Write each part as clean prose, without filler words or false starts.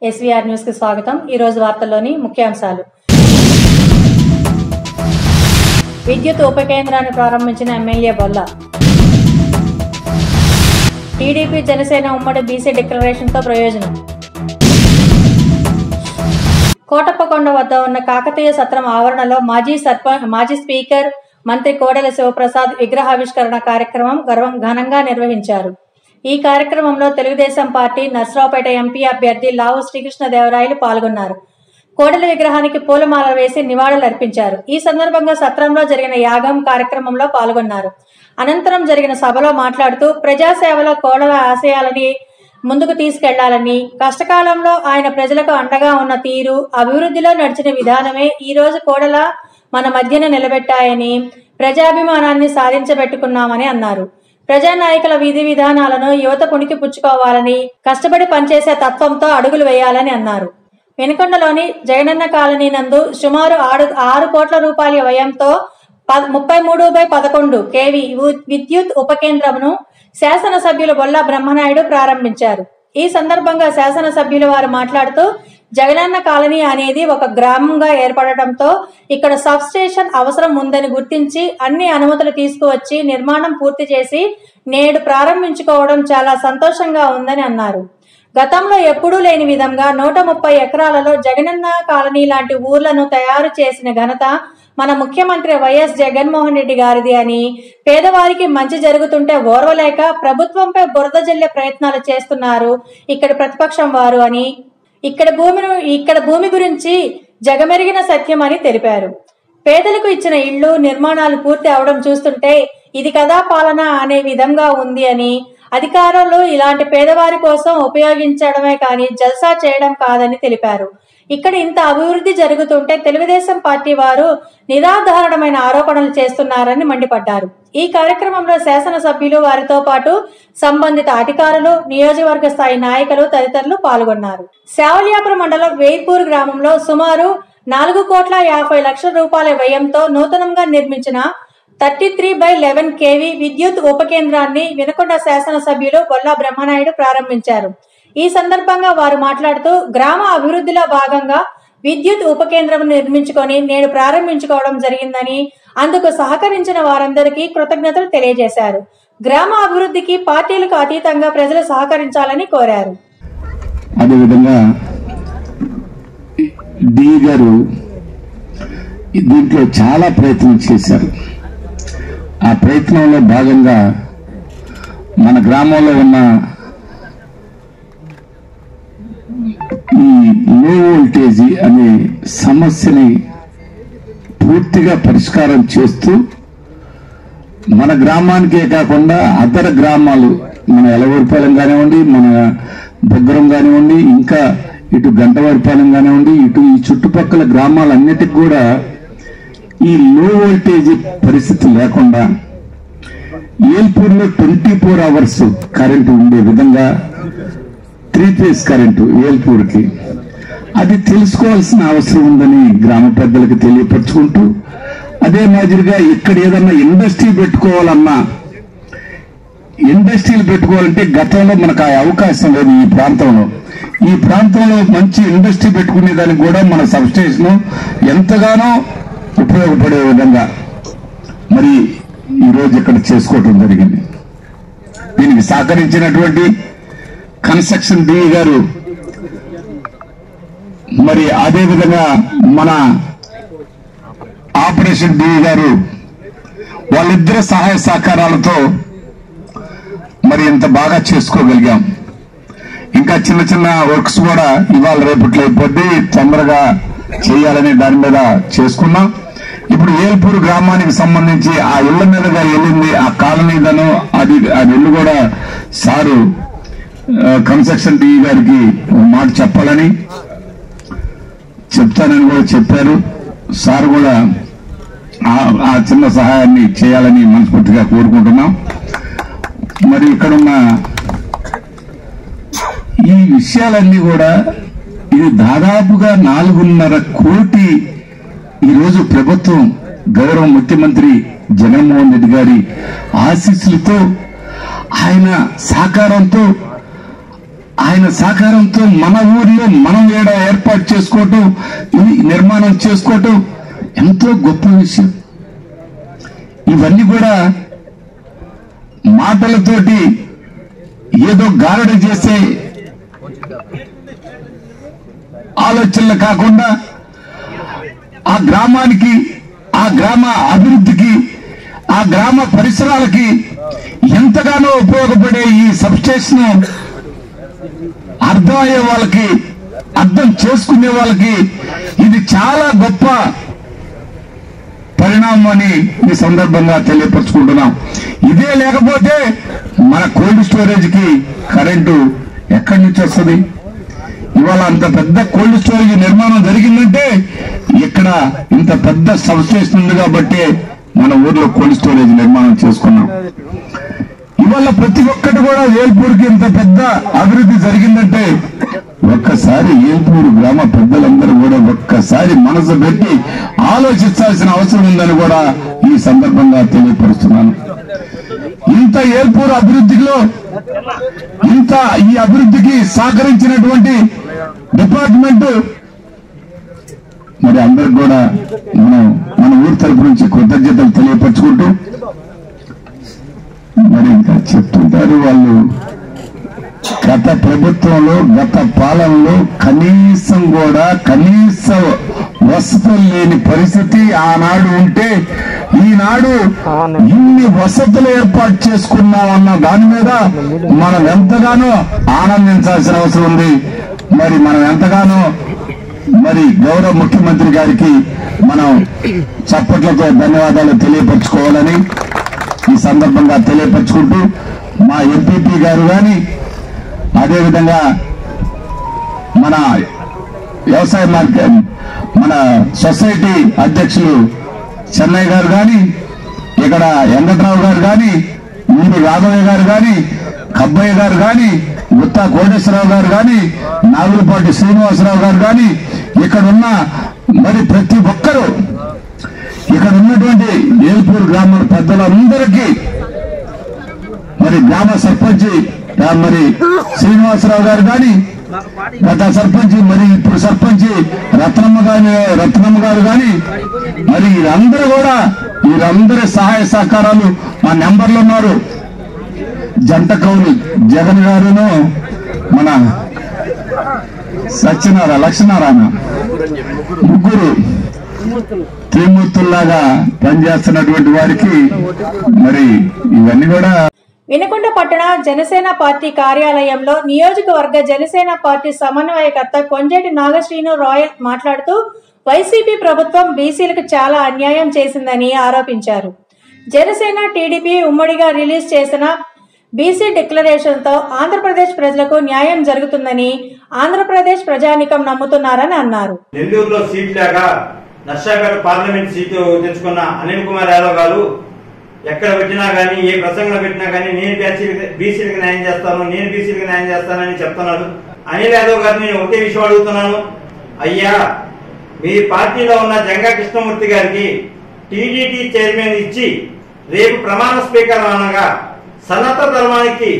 SVR news కి స్వాగతం। ఈ రోజు వార్తల్లోని ముఖ్యాంశాలు। విద్యుత్ ఉప కేంద్రాన్ని ప్రారంభించిన ఎమ్మెల్యే బొల్ల। టీడీపీ జనసేన ఉమ్మడి బీసీ డిక్లరేషన్ తో ప్రయోజనం। కోటప్పకొండ వద్ద ఉన్న కాకతీయ సత్రం ఆవరణలో మాజీ స్పీకర్ మంత్రి కోడెల శివప్రసాద్ విగ్రహావిష్కరణ కార్యక్రమం ఘనంగా నిర్వహించారు। ఈ కార్యక్రమంలో తెలుగుదేశం పార్టీ నర్సరావుపేట ఎంపీ అభ్యర్థి లావు శ్రీకృష్ణదేవరాయలు పాల్గొన్నారు। కోడెల విగ్రహానికి పూలమాల వేసి నివాళులు అర్పించారు। ఈ సందర్భంగా సత్రంలో జరిగిన యాగం కార్యక్రమంలో పాల్గొన్నారు। అనంతరం జరిగిన సభలో మాట్లాడుతూ ప్రజాసేవలో కోడెల ఆశయాలని ముందుకు తీసుకెళ్లాలని, కష్టకాలంలో ఆయన ప్రజలకు అండగా ఉన్న తీరు, అభివృద్ధిలో నడిచిన విధానమే ఈ రోజు కోడెల మన మధ్యన నిలబెట్టాయని, ప్రజాభిమానాన్ని సాధించబెట్టుకున్నామని అన్నారు। ప్రజానాయకుల విధి విధానాలను యువత పుణికి పుచ్చుకోవాలని, కష్టపడి పనిచేసే తత్వంతో అడుగులు వేయాలని అన్నారు। వెనుకొండలోని జగనన్న కాలనీ నందు సుమారు 6 కోట్ల రూపాయల వ్యయంతో 33/11 kV విద్యుత్ ఉప కేంద్రమును శాసనసభ్యులు బొల్ల బ్రహ్మనాయుడు ప్రారంభించారు। ఈ సందర్భంగా శాసనసభ్యులు వారు మాట్లాడుతూ, జగనన్న కాలనీ అనేది ఒక గ్రామంగా ఏర్పడటంతో ఇక్కడ సబ్ స్టేషన్ అవసరం ఉందని గుర్తించి అన్ని అనుమతులు తీసుకువచ్చి నిర్మాణం పూర్తి చేసి నేడు ప్రారంభించుకోవడం చాలా సంతోషంగా ఉందని అన్నారు। గతంలో ఎప్పుడూ లేని విధంగా 130 ఎకరాలలో జగనన్న కాలనీ లాంటి ఊర్లను తయారు చేసిన ఘనత మన ముఖ్యమంత్రి వైఎస్ జగన్మోహన్ రెడ్డి గారిది అని, పేదవారికి మంచి జరుగుతుంటే ఓర్వలేక ప్రభుత్వంపై బురద జల్లే ప్రయత్నాలు చేస్తున్నారు ఇక్కడ ప్రతిపక్షం వారు అని, ఇక్కడ భూమి గురించి జగమెరిగిన సత్యం అని తెలిపారు। పేదలకు ఇచ్చిన ఇళ్లు నిర్మాణాలు పూర్తి అవడం చూస్తుంటే ఇది కదా పాలన అనే విధంగా ఉంది అని, అధికారులు ఇలాంటి పేదవారి కోసం ఉపయోగించడమే కానీ జల్సా చేయడం కాదని తెలిపారు। ఇక్కడ ఇంత అభివృద్ధి జరుగుతుంటే తెలుగుదేశం పార్టీ వారు నిరాధారణమైన ఆరోపణలు చేస్తున్నారని మండిపడ్డారు। ఈ కార్యక్రమంలో శాసనసభ్యులు వారితో పాటు సంబంధిత అధికారులు, నియోజకవర్గ స్థాయి నాయకులు తదితరులు పాల్గొన్నారు। శావల్యాపురం మండలం వేర్పూర్ గ్రామంలో సుమారు 4,50,00,000 రూపాయల వ్యయంతో నూతనంగా నిర్మించిన 33/11 kV విద్యుత్ ఉప కేంద్రాన్ని వినుకొండ శాసనసభ్యులు బొల్ల బ్రహ్మనాయుడు ప్రారంభించారు। ఈ సందర్భంగా వారు మాట్లాడుతూ, గ్రామ అభివృద్ధిలో భాగంగా విద్యుత్ ఉప కేంద్రం నిర్మించుకొని నేడు ప్రారంభించుకోవడం జరిగిందని, అందుకు సహకరించిన వారందరికీ కృతజ్ఞతలు తెలియజేశారు। గ్రామ అభివృద్ధికి పార్టీలకు అతీతంగా ప్రజలు సహకరించాలని కోరారు। అదేవిధంగా డి గారు దీంట్లో చాలా ప్రయత్నం చేశారు। ఆ ప్రయత్నంలో భాగంగా మన గ్రామంలో ఉన్న ఈ లో వోల్టేజీ అనే సమస్యని పూర్తిగా పరిష్కారం చేస్తూ మన గ్రామానికే కాకుండా అదర గ్రామాలు, మన ఎలవరిపాలెం కానివ్వండి, మన దగ్గరం కానివ్వండి, ఇంకా ఇటు గంటవారిపాలెం కానివ్వండి, ఇటు ఈ చుట్టుపక్కల గ్రామాలన్నిటికి కూడా ఈ లో వోల్టేజీ పరిస్థితి లేకుండా ఏల్పూర్లో 24 hours కరెంటు ఉండే విధంగా 3 phase కరెంటు ఏల్పూర్కి, అది తెలుసుకోవాల్సిన అవసరం ఉందని గ్రామ పెద్దలకు తెలియపరుచుకుంటూ, అదే మాదిరిగా ఇక్కడ ఏదన్నా ఇండస్ట్రీలు పెట్టుకోవాలంటే గతంలో మనకు ఆ అవకాశం లేదు। ఈ ప్రాంతంలో మంచి ఇండస్ట్రీ పెట్టుకునే దానికి కూడా మన సబ్ స్టేషన్ ఎంతగానో ఉపయోగపడే విధంగా మరి ఈరోజు ఇక్కడ చేసుకోవటం జరిగింది। దీనికి సహకరించినటువంటి కన్స్ట్రక్షన్ డి గారు, మరి అదేవిధంగా మన ఆపరేషన్ డి గారు, వాళ్ళిద్దరి సహాయ సహకారాలతో మరి ఇంత బాగా చేసుకోగలిగాం। ఇంకా చిన్న చిన్న వర్క్స్ కూడా ఇవాళ రేపట్లో అయిపోద్ది, తొందరగా చేయాలనే దాని మీద చేసుకున్నాం। ఇప్పుడు ఏల్పూర్ గ్రామానికి సంబంధించి ఆ ఇళ్ల మీదుగా వెళ్ళింది ఆ కాలనీలను, అది ఇల్లు కూడా సారు కన్స్ట్రక్షన్ డి గారికి మాట చెప్పాలని చెప్తానని కూడా చెప్పారు। సార్ కూడా ఆ చిన్న సహాయాన్ని చేయాలని మనస్ఫూర్తిగా కోరుకుంటున్నాం। మరి ఇక్కడున్న ఈ విషయాలన్నీ కూడా ఇది దాదాపుగా 4.5 కోటి ఈరోజు ప్రభుత్వం గౌరవ ముఖ్యమంత్రి జగన్మోహన్ రెడ్డి గారి ఆశీస్సులతో, ఆయన సహకారంతో ఆయన సహకారంతో మన ఊర్లో మనం ఏర్పాటు చేసుకోవటం, ఇది నిర్మాణం చేసుకోవటం ఎంతో గొప్ప విషయం. ఇవన్నీ కూడా మాటలతోటి ఏదో గారడి చేసే ఆలోచనలు కాకుండా ఆ గ్రామానికి, ఆ గ్రామ అభివృద్ధికి, ఆ గ్రామ పరిసరాలకి ఎంతగానో ఉపయోగపడే ఈ సబ్స్టేషన్ అర్థమయ్యే వాళ్ళకి, అర్థం చేసుకునే వాళ్ళకి ఇది చాలా గొప్ప పరిణామం అని ఈ సందర్భంగా తెలియపరుచుకుంటున్నాం. ఇదే లేకపోతే మన కోల్డ్ స్టోరేజ్ కి కరెంటు ఎక్కడి నుంచి వస్తుంది? ఇవాళ అంత పెద్ద కోల్డ్ స్టోరేజ్ నిర్మాణం జరిగిందంటే ఇక్కడ ఇంత పెద్ద సబ్స్టేషన్ ఉంది కాబట్టి మన ఊర్లో కోల్డ్ స్టోరేజ్ నిర్మాణం చేసుకున్నాం. ఇవాళ ప్రతి ఒక్కటి కూడా ఏల్పూర్కి ఇంత పెద్ద అభివృద్ధి జరిగిందంటే ఒక్కసారి ఏల్పూరు గ్రామ పెద్దలందరూ కూడా ఒక్కసారి మనసు పెట్టి ఆలోచించాల్సిన అవసరం ఉందని కూడా ఈ సందర్భంగా తెలియపరుస్తున్నాను. ఇంత ఏల్పూరు అభివృద్ధిలో ఈ అభివృద్ధికి సహకరించినటువంటి డిపార్ట్మెంట్ మరి అందరికి కూడా మన ఊరి తరపు నుంచి కృతజ్ఞతలు తెలియపరచుకుంటూ, మరి ఇంకా చెప్తుంటారు వాళ్ళు, గత ప్రభుత్వంలో, గత పాలనలో కనీస వసతులు లేని పరిస్థితి ఆనాడు ఉంటే, ఈనాడు ఇన్ని వసతులు ఏర్పాటు చేసుకున్నామన్న దాని మీద మనం ఎంతగానో ఆనందించాల్సిన అవసరం ఉంది. మరి మనం ఎంతగానో మరి గౌరవ ముఖ్యమంత్రి గారికి మనం చప్పట్లతో ధన్యవాదాలు తెలియపరచుకోవాలని ఈ సందర్భంగా తెలియపరచుకుంటూ, మా ఎంపీపీ గారు కానీ, అదేవిధంగా మన వ్యవసాయ మార్కెట్ మన సొసైటీ అధ్యక్షులు చెన్నై గారు కానీ, ఇక్కడ వెంకట్రావు గారు కానీ, ఊరు రాఘవయ్య గారు కానీ, కబ్బయ్య గారు కానీ, గుత్తా కోటేశ్వరరావు గారు కానీ, నాగులపాటి శ్రీనివాసరావు గారు కానీ, ఇక్కడ ఉన్న మరి ప్రతి ఒక్కరూ, ఇక్కడ ఉన్నటువంటి ఏల్పూర్ గ్రామ పెద్దలందరికీ, మరి గ్రామ సర్పంచి మరి శ్రీనివాసరావు గారు కానీ, గత సర్పంచి మరి ఇప్పుడు సర్పంచి రత్నమ్మ గారు కానీ, మరి వీరందరూ కూడా, వీరందరి సహాయ సహకారాలు మా నెంబర్లు ఉన్నారు. జంట కౌలు జగన్ గారును మన లక్ష్మీనారాయణ ముగ్గురు త్రిమూర్తుల్లాగా పనిచేస్తున్నటువంటి వారికి మరి ఇవన్నీ కూడా. వినుకొండ పట్టణ జనసేన పార్టీ కార్యాలయంలో నియోజకవర్గ జనసేన పార్టీ సమన్వయకర్త కొంజేటి నాగశ్రీను రాయల్ మాట్లాడుతూ వైసీపీ ప్రభుత్వం బీసీలకు చాలా అన్యాయం చేసిందని ఆరోపించారు. జనసేన టీడీపీ ఉమ్మడిగా రిలీజ్ చేసిన బీసీ డిక్లరేషన్తో ఆంధ్రప్రదేశ్ ప్రజలకు న్యాయం జరుగుతుందని ఆంధ్రప్రదేశ్ ప్రజానికం నమ్ముతున్నారని అన్నారు. నెల్లూరులో సీట్ లేక నర్సాపేట పార్లమెంట్ సీటు తెచ్చుకున్న అనిల్ కుమార్ యాదవ్ గారు ఎక్కడ పెట్టినా గానీ, ఏ ప్రసంగంలో పెట్టినా గానీ నేను బీసీలకు న్యాయం చేస్తాను, నేను బీసీలకు న్యాయం చేస్తానని చెప్తున్నాడు. అనిల్ యాదవ్ గారిని నేను ఒకే విషయం అడుగుతున్నాను. అయ్యా, మీ పార్టీలో ఉన్న జంగా కృష్ణమూర్తి గారికి టీడీటీ చైర్మన్ ఇచ్చి రేపు ప్రమాణ స్పీకర్ అనగా సనాతన ధర్మానికి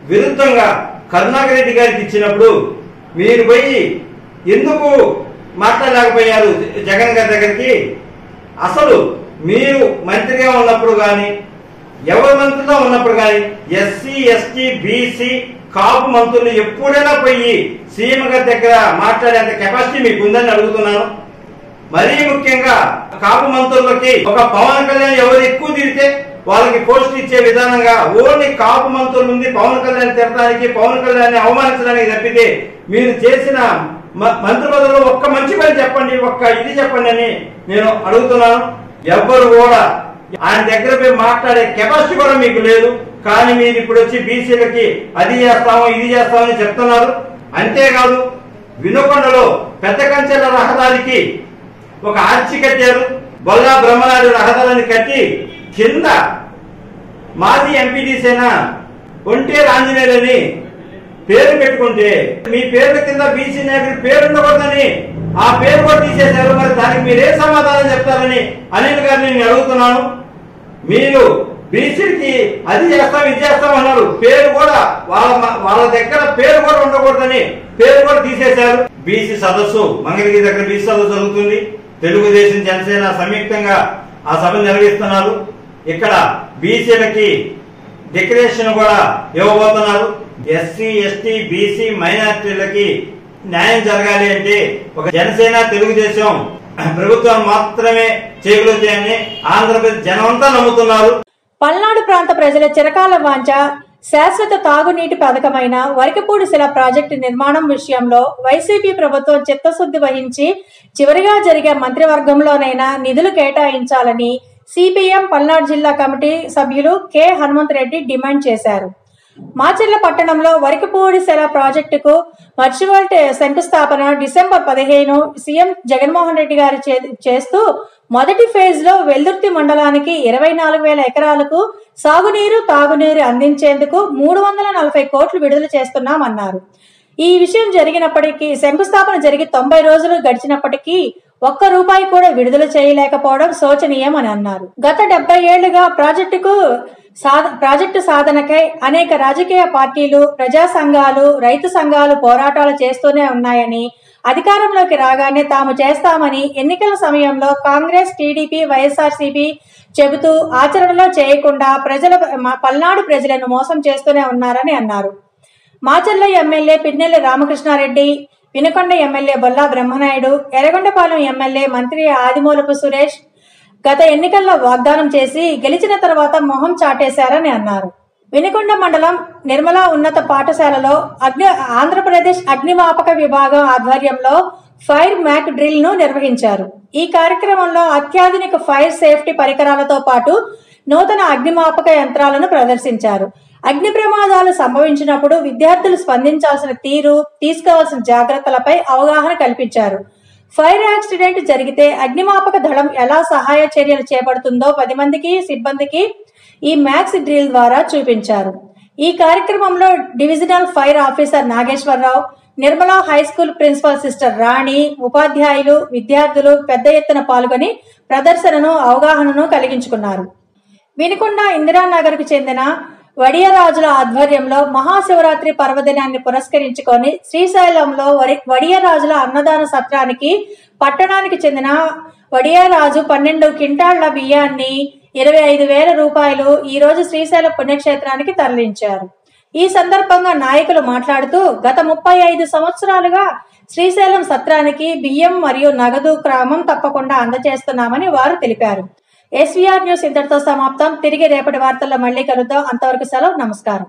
విరుద్ధంగా కరుణాకర్ రెడ్డి గారికి ఇచ్చినప్పుడు మీరు పోయి ఎందుకు మాట్లాడలేకపోయారు జగన్ గారి దగ్గరికి? అసలు మీరు మంత్రిగా ఉన్నప్పుడు కానీ, ఎవరి మంత్రిగా ఉన్నప్పుడు కానీ ఎస్సీ ఎస్టీ బీసీ కాపు మంత్రులు ఎప్పుడైనా పోయి సీఎం గారి దగ్గర మాట్లాడేంత కెపాసిటీ మీకు ఉందని అడుగుతున్నాను. మరీ ముఖ్యంగా కాపు మంత్రులకి ఒక పవన్ కళ్యాణ్ ఎవరు ఎక్కువ తిరిగితే వాళ్ళకి పోస్ట్ ఇచ్చే విధానంగా ఓన్లీ కాపు మంత్రులు ఉంది పవన్ కళ్యాణ్ తిరగడానికి, పవన్ కళ్యాణ్ అవమానించడానికి తప్పితే మీరు చేసిన మంత్రి పదవిలో ఒక్క మంచి పని చెప్పండి, ఒక్క ఇది చెప్పండి అని నేను అడుగుతున్నాను. ఎవ్వరు కూడా ఆయన దగ్గర పోయి మాట్లాడే కెపాసిటీ కూడా మీకు లేదు. కానీ మీరు ఇప్పుడు వచ్చి బీసీలకి అది చేస్తాము ఇది చేస్తామని చెప్తున్నారు. అంతేకాదు, వినుకొండలో పెద్ద కంచెల రహదారికి ఒక ఆర్చి కట్టారు. బొల్లా బ్రహ్మనాయుడు రహదారిని కట్టి కింద మాజీ ఎంపీడీసైన ఒంటేరు ఆంజనేయులని పేరు పెట్టుకుంటే మీ పేర్ల కింద బీసీ నాయకుడి పేరు ఉండకూడదని ఆ పేరు కూడా తీసేశారు. మరి దానికి మీరే సమాధానం చెప్తారని అనిల్ గారిని నేను అడుగుతున్నాను. మీరు బీసీకి అది చేస్తాం ఇది చేస్తాం అన్నారు. పేరు కూడా వాళ్ళ దగ్గర పేరు కూడా ఉండకూడదని పేరు కూడా తీసేశారు. బీసీ సదస్సు మంగళగిరి దగ్గర బీసీ సదస్సు జరుగుతుంది. తెలుగుదేశం జనసేన సంయుక్తంగా ఆ సభ నిర్వహిస్తున్నారు. ఇక్కడ బీసీలకి డిక్లరేషన్ కూడా ఇవ్వబోతున్నారు. ఎస్సీ ఎస్టీ బీసీ మైనారిటీలకి న్యాయం జరగాలి అంటే ఒక జనసేన తెలుగుదేశం ప్రభుత్వం మాత్రమే చేయగలుగుతాయని ఆంధ్రప్రదేశ్ జనమంతా నమ్ముతున్నారు. పల్నాడు ప్రాంత ప్రజల చిరకాల వాంఛ శాశ్వత తాగునీటి పథకమైన వరకపూడి శిల ప్రాజెక్టు నిర్మాణం విషయంలో వైసీపీ ప్రభుత్వం చిత్తశుద్ధి వహించి చివరిగా జరిగే మంత్రివర్గంలోనైనా నిధులు కేటాయించాలని సిపిఎం పల్నాడు జిల్లా కమిటీ సభ్యులు కె హనుమంతరెడ్డి డిమాండ్ చేశారు. మాచర్ల పట్టణంలో వరకపూడి శిల ప్రాజెక్టుకు వర్చువల్ శంకుస్థాపన డిసెంబర్ 15 సీఎం జగన్మోహన్ రెడ్డి గారు చేస్తూ మొదటి ఫేజ్ లో వెల్దుర్తి మండలానికి 24,000 ఎకరాలకు సాగునీరు తాగునీరు అందించేందుకు 340 కోట్లు విడుదల చేస్తున్నామన్నారు. ఈ విషయం జరిగినప్పటికీ శంకుస్థాపన జరిగి 90 రోజులు గడిచినప్పటికీ ఒక్క రూపాయి కూడా విడుదల చేయలేకపోవడం శోచనీయం అని అన్నారు. గత 70 ఏళ్లుగా ప్రాజెక్టు సాధనకై అనేక రాజకీయ పార్టీలు, ప్రజా సంఘాలు, రైతు సంఘాలు పోరాటాలు చేస్తూనే ఉన్నాయని, అధికారంలోకి రాగానే తాము చేస్తామని ఎన్నికల సమయంలో కాంగ్రెస్, టీడీపీ, వైఎస్ఆర్సీపీ చెబుతూ ఆచరణలో చేయకుండా పల్నాడు ప్రజలను మోసం చేస్తూనే ఉన్నారని అన్నారు. Macherla MLA Pinnelli Ramakrishna Reddy, Vinukonda MLA Bolla Brahmanaidu, Yerragondapalem MLA మంత్రి ఆదిమూలపు సురేష్ గత ఎన్నికల్లో వాగ్దానం చేసి గెలిచిన తర్వాత మొహం చాటేశారని అన్నారు. వినుకొండ మండలం నిర్మలా ఉన్నత పాఠశాలలో ఆంధ్రప్రదేశ్ అగ్నిమాపక విభాగం ఆధ్వర్యంలో ఫైర్ మ్యాక్ డ్రిల్ ను నిర్వహించారు. ఈ కార్యక్రమంలో అత్యాధునిక ఫైర్ సేఫ్టీ పరికరాలతో పాటు నూతన అగ్నిమాపక యంత్రాలను ప్రదర్శించారు. అగ్ని ప్రమాదాలు సంభవించినప్పుడు విద్యార్థులు స్పందించాల్సిన తీరు, తీసుకోవాల్సిన జాగ్రత్తలపై అవగాహన కల్పించారు. ఫైర్ యాక్సిడెంట్ జరిగితే అగ్నిమాపక దళం ఎలా సహాయ చర్యలు చేపడుతుందో 10 మందికి సిబ్బందికి ఈ మ్యాక్స్ డ్రిల్ ద్వారా చూపించారు. ఈ కార్యక్రమంలో divisional fire officer Nageswara Rao, Nirmala high school principal sister Rani, ఉపాధ్యాయులు, విద్యార్థులు పెద్ద ఎత్తున పాల్గొని ప్రదర్శనను, అవగాహనను కలిగించుకున్నారు. వినుకొండ ఇందిరానగర్కు చెందిన వడియరాజుల ఆధ్వర్యంలో మహాశివరాత్రి పర్వదినాన్ని పురస్కరించుకొని శ్రీశైలంలో వడియరాజుల అన్నదాన సత్రానికి పట్టణానికి చెందిన వడియరాజు 12 క్వింటాళ్ల బియ్యాన్ని 25,000 రూపాయలు ఈ రోజు శ్రీశైలం పుణ్యక్షేత్రానికి తరలించారు. ఈ సందర్భంగా నాయకులు మాట్లాడుతూ గత 35 సంవత్సరాలుగా శ్రీశైలం సత్రానికి బియ్యం మరియు నగదు క్రమం తప్పకుండా అందజేస్తున్నామని వారు తెలిపారు. ఎస్వీఆర్ న్యూస్ ఇంతటితో సమాప్తం. తిరిగి రేపటి వార్తల్లో మళ్ళీ కలుద్దాం. అంతవరకు సెలవు. నమస్కారం.